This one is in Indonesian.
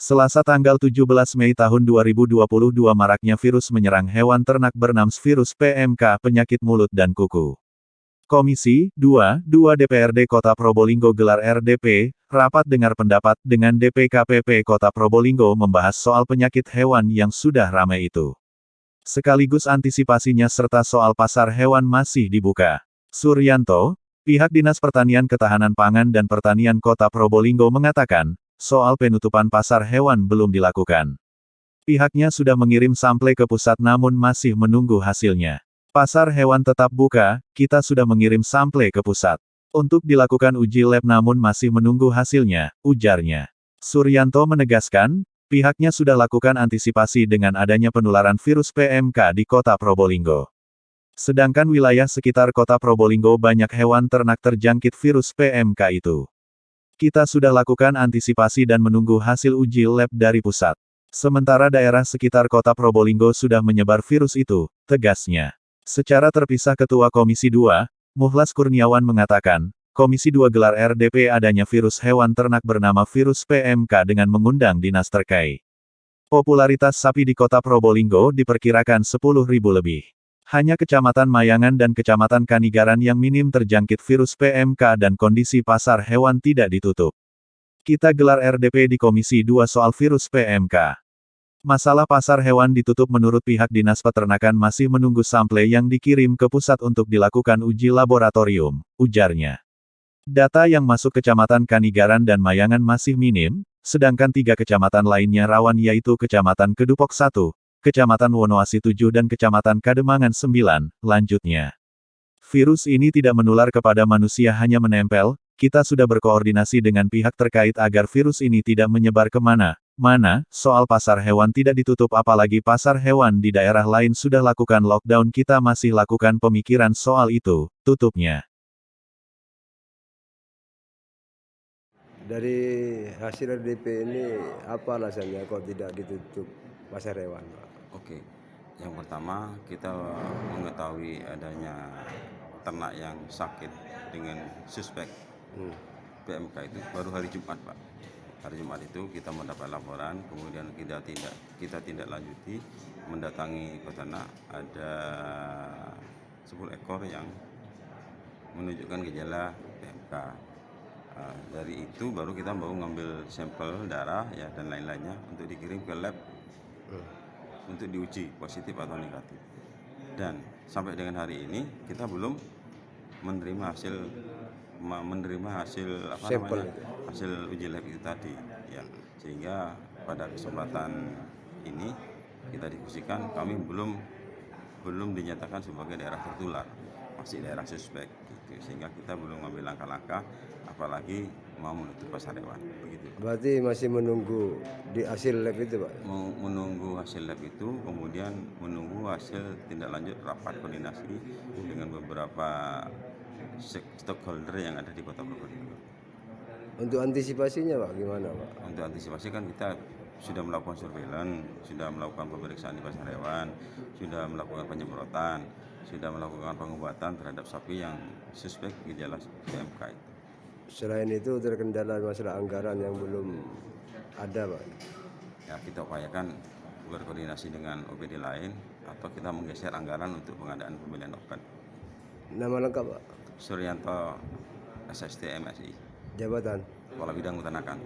Selasa tanggal 17 Mei tahun 2022 maraknya virus menyerang hewan ternak bernama virus PMK penyakit mulut dan kuku. Komisi 2 DPRD Kota Probolinggo gelar RDP, rapat dengar pendapat dengan DPKPP Kota Probolinggo membahas soal penyakit hewan yang sudah ramai itu. Sekaligus antisipasinya serta soal pasar hewan masih dibuka. Suryanto, pihak Dinas Pertanian Ketahanan Pangan dan Pertanian Kota Probolinggo mengatakan, soal penutupan pasar hewan belum dilakukan. Pihaknya sudah mengirim sampel ke pusat namun masih menunggu hasilnya. Pasar hewan tetap buka, kita sudah mengirim sampel ke pusat. Untuk dilakukan uji lab namun masih menunggu hasilnya, ujarnya. Suryanto menegaskan, pihaknya sudah lakukan antisipasi dengan adanya penularan virus PMK di Kota Probolinggo. Sedangkan wilayah sekitar Kota Probolinggo banyak hewan ternak terjangkit virus PMK itu. Kita sudah lakukan antisipasi dan menunggu hasil uji lab dari pusat. Sementara daerah sekitar Kota Probolinggo sudah menyebar virus itu, tegasnya. Secara terpisah Ketua Komisi 2, Muhlas Kurniawan mengatakan, Komisi 2 gelar RDP adanya virus hewan ternak bernama virus PMK dengan mengundang dinas terkait. Popularitas sapi di Kota Probolinggo diperkirakan 10.000 lebih. Hanya Kecamatan Mayangan dan Kecamatan Kanigaran yang minim terjangkit virus PMK dan kondisi pasar hewan tidak ditutup. Kita gelar RDP di Komisi 2 soal virus PMK. Masalah pasar hewan ditutup menurut pihak Dinas Peternakan masih menunggu sampel yang dikirim ke pusat untuk dilakukan uji laboratorium, ujarnya. Data yang masuk Kecamatan Kanigaran dan Mayangan masih minim, sedangkan 3 kecamatan lainnya rawan yaitu Kecamatan Kedupok 1, Kecamatan Wonoasi 7 dan Kecamatan Kademangan 9, lanjutnya. Virus ini tidak menular kepada manusia hanya menempel, kita sudah berkoordinasi dengan pihak terkait agar virus ini tidak menyebar kemana-mana, soal pasar hewan tidak ditutup apalagi pasar hewan di daerah lain sudah lakukan lockdown kita masih lakukan pemikiran soal itu, tutupnya. Dari hasil RDP ini apa alasannya kok tidak ditutup pasar hewan, Pak? Oke, yang pertama kita mengetahui adanya ternak yang sakit dengan suspek PMK itu baru hari Jumat, Pak. Hari Jumat itu kita mendapat laporan, kemudian kita tindak lanjuti mendatangi peternak ada 10 ekor yang menunjukkan gejala PMK. Dari itu baru kita mau ngambil sampel darah ya dan lain-lainnya untuk dikirim ke lab untuk diuji positif atau negatif. Dan sampai dengan hari ini kita belum menerima hasil hasil uji lab itu tadi ya. Sehingga pada kesempatan ini kita diskusikan kami belum dinyatakan sebagai daerah tertular, masih daerah suspek gitu. Sehingga kita belum mengambil langkah-langkah apalagi mau menutup pasar hewan begitu. Berarti masih menunggu di hasil lab itu, Pak? Menunggu hasil lab itu, kemudian menunggu hasil tindak lanjut rapat koordinasi dengan beberapa stakeholder yang ada di Kota Probolinggo. Untuk antisipasinya, Pak, gimana, Pak? Untuk antisipasi kan kita sudah melakukan surveillance, sudah melakukan pemeriksaan di pasar hewan, sudah melakukan penyemprotan, sudah melakukan pengobatan terhadap sapi yang suspek gejala PMK itu. Selain itu terkendala masalah anggaran yang belum ada, Pak. Ya, kita upayakan berkoordinasi dengan OPD lain atau kita menggeser anggaran untuk pengadaan pembelian obat. Nama lengkap, Pak? Suryanto, SST MSI, Jabatan? Kepala Bidang Peternakan.